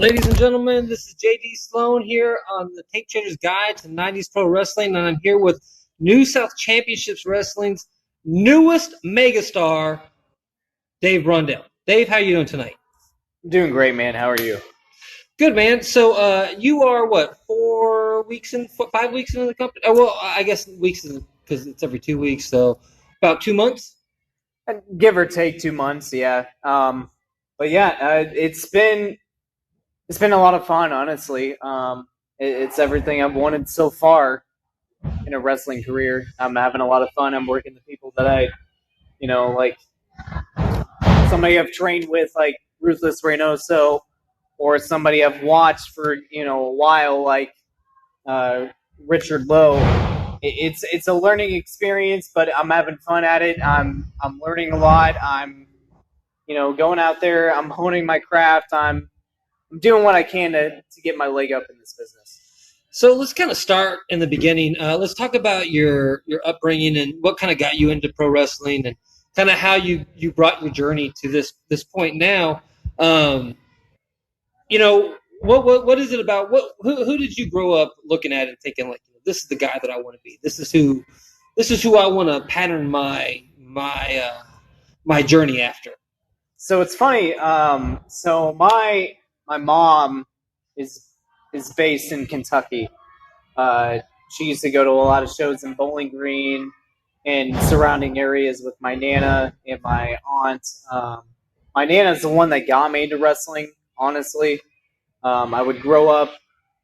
Ladies and gentlemen, this is JD Sloan here on the Tape Changer's Guide to 90s Pro Wrestling, and I'm here with New South Championships Wrestling's newest megastar, Dave Brondel. Dave, how are you doing tonight? I'm doing great, man. How are you? Good, man. So you are, what, 5 weeks into the company? Oh, well, I guess weeks because it's every 2 weeks, so about 2 months? Give or take 2 months, yeah. But yeah, it's been a lot of fun, honestly. It's everything I've wanted so far in a wrestling career. I'm having a lot of fun. I'm working the people that I, like somebody I've trained with, like Ruthless Reynoso, or somebody I've watched for a while, like Richard Lowe. It's a learning experience, but I'm having fun at it. I'm learning a lot. I'm going out there. I'm honing my craft. I'm doing what I can to get my leg up in this business. So let's kind of start in the beginning. Let's talk about your upbringing and what kind of got you into pro wrestling and kind of how you brought your journey to this point now. What is it about? Who did you grow up looking at and thinking like, this is the guy that I want to be. This is who I want to pattern my journey after. So it's funny. So my mom is based in Kentucky. She used to go to a lot of shows in Bowling Green and surrounding areas with my Nana and my aunt. My Nana's the one that got me into wrestling, honestly. I would grow up.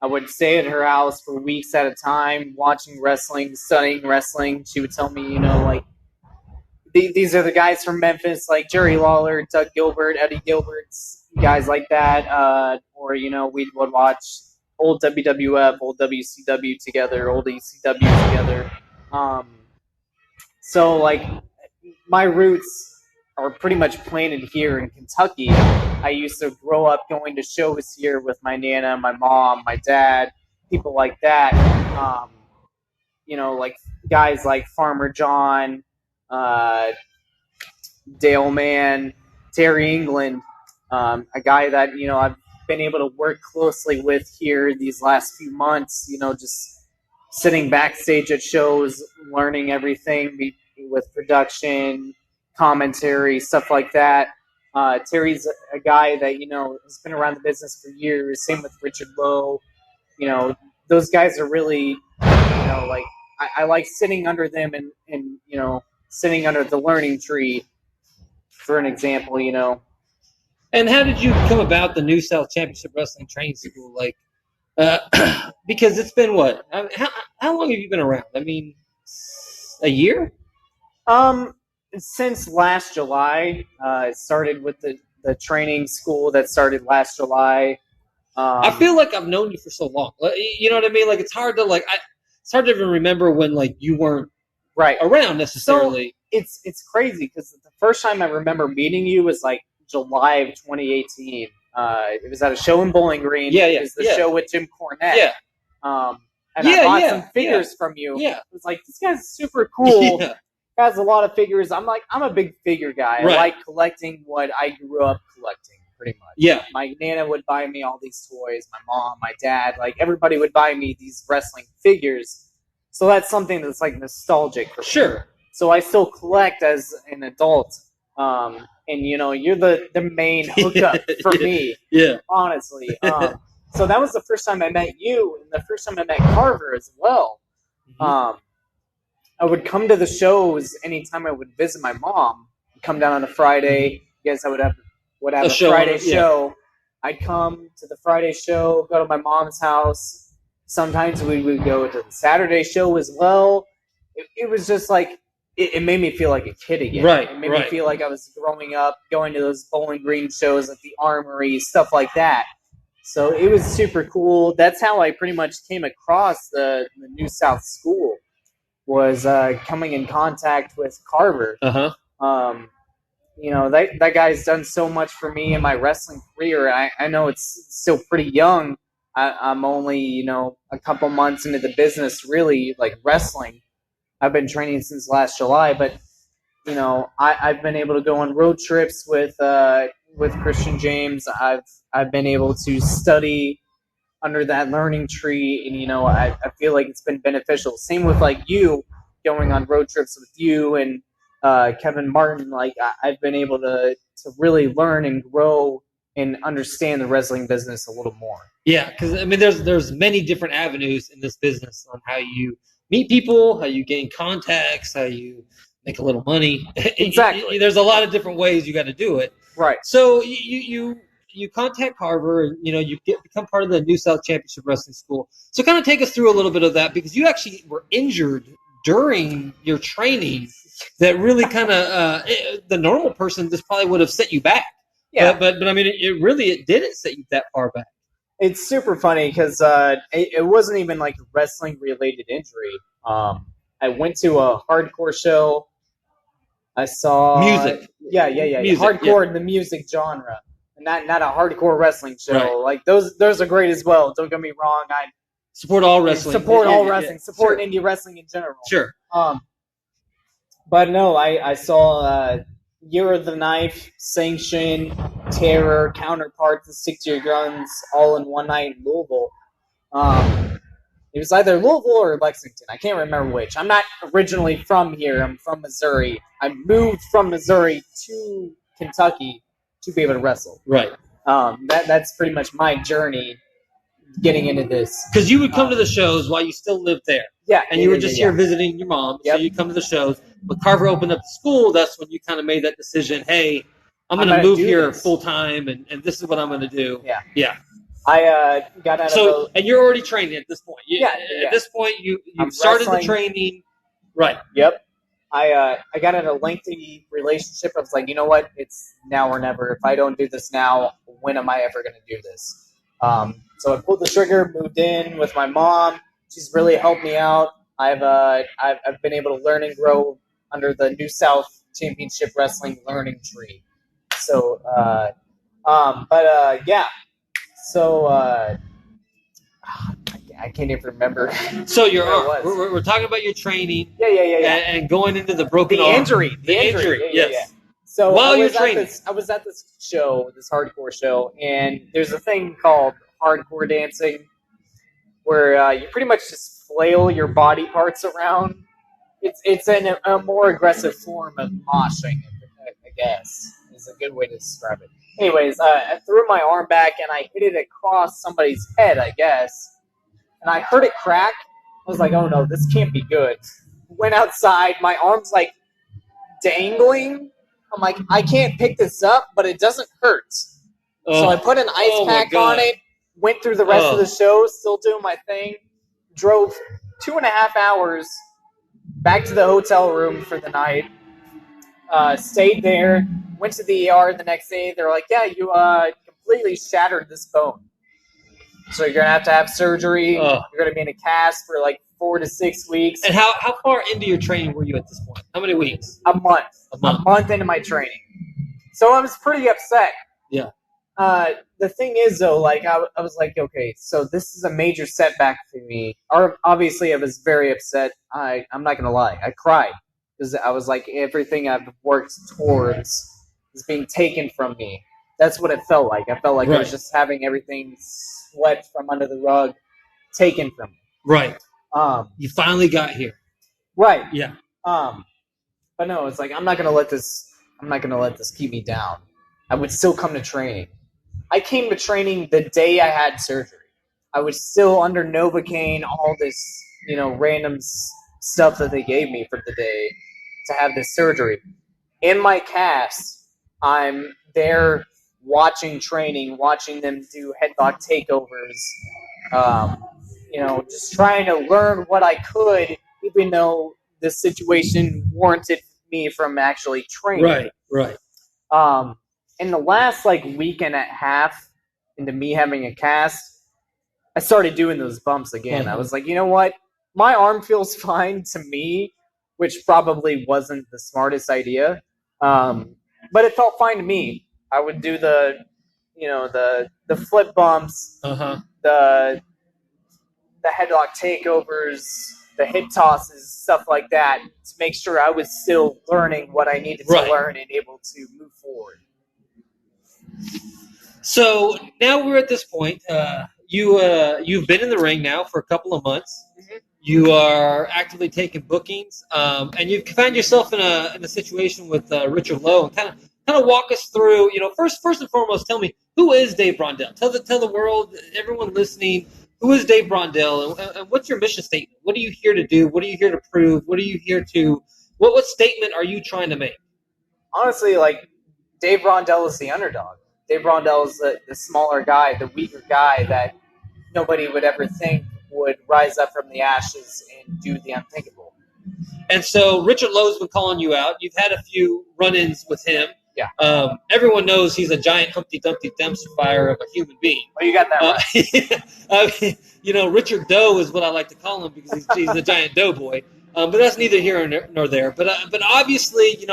I would stay at her house for weeks at a time, watching wrestling, studying wrestling. She would tell me, these are the guys from Memphis, like Jerry Lawler, Doug Gilbert, Eddie Gilbert, guys like that. Or, we would watch old WWF, old WCW together, old ECW together. So, like, my roots are pretty much planted here in Kentucky. I used to grow up going to shows here with my Nana, my mom, my dad, people like that. Like guys like Farmer John, Dale Mann, Terry England, a guy that, I've been able to work closely with here these last few months, just sitting backstage at shows, learning everything with production, commentary, stuff like that. Terry's a guy that, has been around the business for years. Same with Richard Lowe. Those guys are really, like, I like sitting under them and sitting under the learning tree, for an example, And how did you come about the New South Championship Wrestling Training School? Like, because it's been what? How long have you been around? I mean, a year? Since last July, it started with the training school that started last July. I feel like I've known you for so long. You know what I mean? Like, it's hard to it's hard to even remember when like you weren't around necessarily. So it's crazy because the first time I remember meeting you was like July of 2018. It was at a show in Bowling Green. Yeah. It was the show with Jim Cornette. Yeah. And I bought some figures from you. Yeah. It was like, this guy's super cool. Yeah. Has a lot of figures. I'm a big figure guy. I like collecting what I grew up collecting, pretty much. Yeah. My Nana would buy me all these toys. My mom, my dad, like everybody would buy me these wrestling figures. So that's something that's like nostalgic for me. Sure. So I still collect as an adult. And you're the main hookup for me. Yeah. Honestly. So that was the first time I met you, and the first time I met Carver as well. Mm-hmm. I would come to the shows anytime I would visit my mom. I'd come down on a Friday. You guys would have a Friday show. I'd come to the Friday show, go to my mom's house. Sometimes we would go to the Saturday show as well. It was just like, it made me feel like a kid again. Right. It made me feel like I was growing up, going to those Bowling Green shows at the Armory, stuff like that. So it was super cool. That's how I pretty much came across the New South School, was coming in contact with Carver. Uh-huh. That guy's done so much for me in my wrestling career. I know it's still pretty young. I'm only, a couple months into the business, really, like wrestling. I've been training since last July, but, I've been able to go on road trips with with Christian James. I've been able to study under that learning tree, and I feel like it's been beneficial. Same with like you going on road trips with you and Kevin Martin. Like I've been able to really learn and grow and understand the wrestling business a little more. Yeah, because I mean, there's many different avenues in this business on how you meet people, how you gain contacts, how you make a little money. Exactly. There's a lot of different ways you got to do it. Right. So you contact Carver, and you become part of the New South Championship Wrestling School. So kind of take us through a little bit of that, because you actually were injured during your training. That really kind of the normal person, this probably would have set you back. Yeah. But I mean, it didn't set you that far back. It's super funny because it wasn't even like a wrestling related injury. I went to a hardcore show. I saw music. Yeah. Music, hardcore in the music genre, and not a hardcore wrestling show. Right. Like those are great as well. Don't get me wrong. I support all wrestling. Support all wrestling. Support indie wrestling in general. Sure. But no, I saw Year of the Knife, Sanction, Terror, Counterparts, and Stick to Your Guns all in one night in Louisville. It was either Louisville or Lexington. I can't remember which. I'm not originally from here. I'm from Missouri. I moved from Missouri to Kentucky to be able to wrestle. Right. That's pretty much my journey getting into this. Because you would come to the shows while you still lived there. Yeah. And you were just here visiting your mom. Yep. So you come to the shows. When Carver opened up the school, that's when you kind of made that decision, hey, I'm going to move here full time, and this is what I'm going to do. Yeah. Yeah. I got out of and you're already trained at this point. At this point, you started the training. Right. Yep. I got in a lengthy relationship. I was like, you know what? It's now or never. If I don't do this now, when am I ever going to do this? So I pulled the trigger, moved in with my mom. She's really helped me out. I've been able to learn and grow under the New South Championship Wrestling Learning Tree. So, yeah. So, I can't even remember. So we're talking about your training. Yeah. And going into the broken arm. Injury. The injury. Yes. Yeah. So while you're training, I was at this show, this hardcore show, and there's a thing called hardcore dancing, where you pretty much just flail your body parts around. It's a more aggressive form of moshing, I guess, is a good way to describe it. Anyways, I threw my arm back and I hit it across somebody's head, I guess, and I heard it crack. I was like, oh no, this can't be good. Went outside, my arm's like dangling. I'm like, I can't pick this up, but it doesn't hurt. So I put an ice pack on it, went through the rest of the show, still doing my thing, drove 2.5 hours back to the hotel room for the night, stayed there, went to the ER the next day. They're like, yeah, you completely shattered this bone. So you're going to have surgery. You're going to be in a cast for like 4 to 6 weeks. And how far into your training were you at this point? How many weeks? A month. A month into my training. So I was pretty upset. Yeah. The thing is, though, like I was like, okay, so this is a major setback for me. Obviously, I was very upset. I'm not gonna lie, I cried because I was like, everything I've worked towards is being taken from me. That's what it felt like. I felt like I was just having everything swept from under the rug, taken from me. Right. You finally got here. Right. Yeah. But no, it's like I'm not gonna let this keep me down. I would still come to training. I came to training the day I had surgery. I was still under Novocaine, all this, random stuff that they gave me for the day to have this surgery. In my cast, I'm there watching training, watching them do headlock takeovers, just trying to learn what I could, even though the situation warranted me from actually training. Right. In the last week and a half into me having a cast, I started doing those bumps again. Mm-hmm. I was like, you know what? My arm feels fine to me, which probably wasn't the smartest idea. But it felt fine to me. I would do the flip bumps, the headlock takeovers, the hip tosses, stuff like that, to make sure I was still learning what I needed to learn and able to move forward. So now we're at this point. You've been in the ring now for a couple of months. Mhm. You are actively taking bookings, and you found yourself in a situation with Richard Lowe. And kind of walk us through. First and foremost, tell me, who is Dave Brondel? Tell the world, everyone listening, who is Dave Brondel, and what's your mission statement? What are you here to do? What are you here to prove? What are you here to? What statement are you trying to make? Honestly, like Dave Brondel is the underdog. Dave Brondel is the smaller guy, the weaker guy that nobody would ever think would rise up from the ashes and do the unthinkable. And so Richard Lowe's been calling you out. You've had a few run-ins with him. Yeah. Everyone knows he's a giant Humpty Dumpty dumpster fire of a human being. Well, you got that right. Richard Doe is what I like to call him because he's a giant doughboy. But that's neither here nor there. But obviously, he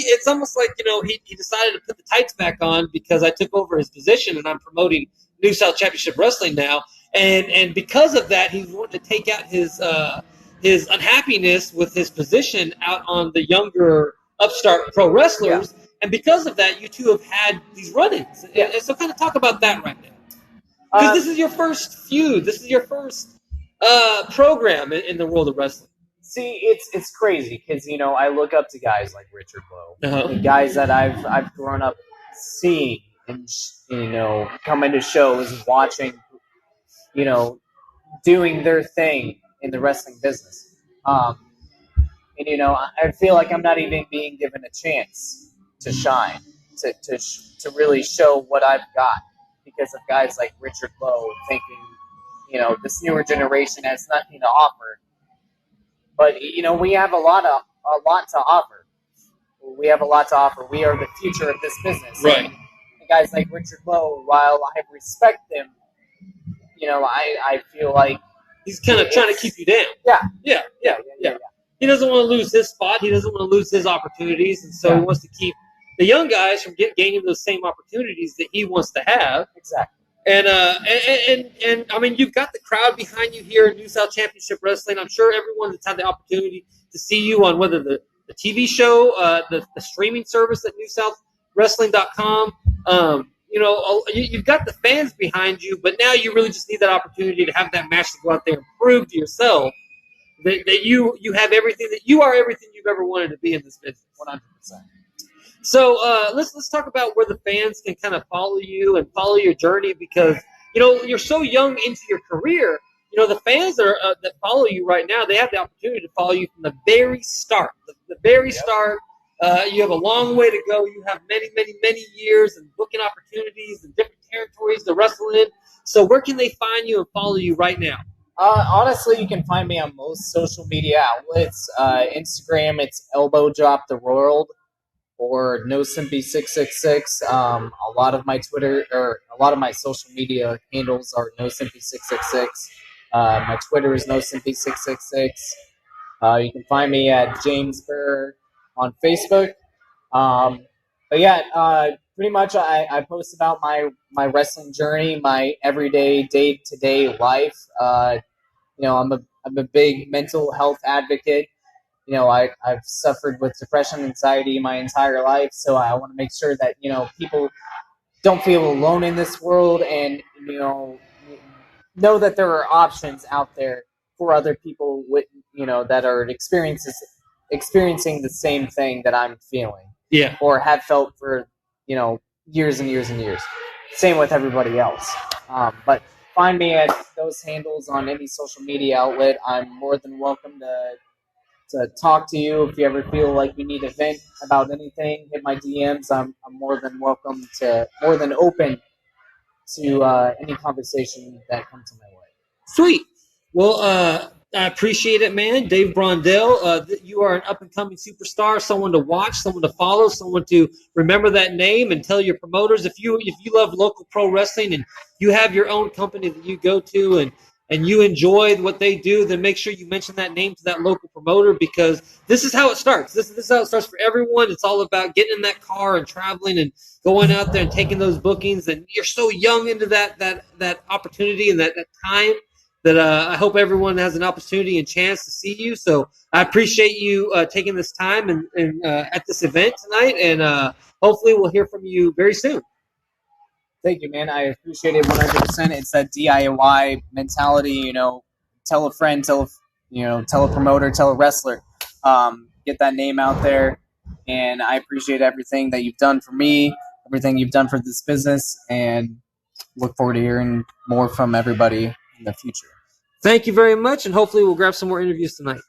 it's almost like he decided to put the tights back on because I took over his position and I'm promoting New South Championship Wrestling now, and because of that, he's wanting to take out his unhappiness with his position out on the younger upstart pro wrestlers. Yeah. And because of that, you two have had these run-ins. Yeah. And so kind of talk about that right now. Because this is your first feud. This is your first program in the world of wrestling. See, it's crazy because, I look up to guys like Richard Lowe, the guys that I've grown up seeing and, coming to shows, watching, doing their thing in the wrestling business. I feel like I'm not even being given a chance to shine, to really show what I've got because of guys like Richard Lowe thinking, this newer generation has nothing to offer. But, we have a lot to offer. We have a lot to offer. We are the future of this business. Right. And guys like Richard Lowe, while I respect him, I feel like he's kind of trying to keep you down. Yeah. He doesn't want to lose his spot. He doesn't want to lose his opportunities, and so he wants to keep the young guys from gaining those same opportunities that he wants to have. Exactly. And I mean, you've got the crowd behind you here at New South Championship Wrestling. I'm sure everyone that's had the opportunity to see you on whether the TV show, the streaming service at newsouthwrestling.com, you've got the fans behind you, but now you really just need that opportunity to have that match to go out there and prove to yourself that you have everything, that you are everything you've ever wanted to be in this business. 100%. So let's talk about where the fans can kind of follow you and follow your journey because you're so young into your career. The fans that follow you right now, they have the opportunity to follow you from the very start. The very start. You have a long way to go. You have many, many, many years and booking opportunities and different territories to wrestle in. So where can they find you and follow you right now? Honestly, you can find me on most social media outlets. Instagram, it's Elbow Drop the World or NoSimpy666. A lot of my Twitter or a lot of my social media handles are NoSimpy666. My Twitter is NoSimpy666. You can find me at James Burr on Facebook. But yeah, pretty much I post about my wrestling journey, my everyday, day-to-day life. I'm a big mental health advocate. I've suffered with depression and anxiety my entire life, so I want to make sure that, people don't feel alone in this world and, know that there are options out there for other people with, that are experiencing the same thing that I'm feeling. Yeah. Or have felt for, years and years and years. Same with everybody else. But find me at those handles on any social media outlet. I'm more than welcome to talk to you. If you ever feel like you need a vent about anything, hit my DMs. I'm more than open to any conversation that comes to my way. Sweet. Well, I appreciate it, man. Dave Brondel, you are an up-and-coming superstar, someone to watch, someone to follow, someone to remember that name and tell your promoters. If you love local pro wrestling and you have your own company that you go to and you enjoy what they do, then make sure you mention that name to that local promoter because this is how it starts. This is how it starts for everyone. It's all about getting in that car and traveling and going out there and taking those bookings. And you're so young into that opportunity and that time. that I hope everyone has an opportunity and chance to see you. So I appreciate you taking this time and at this event tonight, and hopefully we'll hear from you very soon. Thank you, man. I appreciate it 100%. It's that DIY mentality, tell a friend, tell a promoter, tell a wrestler, get that name out there. And I appreciate everything that you've done for me, everything you've done for this business, and look forward to hearing more from everybody in the future. Thank you very much, and hopefully we'll grab some more interviews tonight.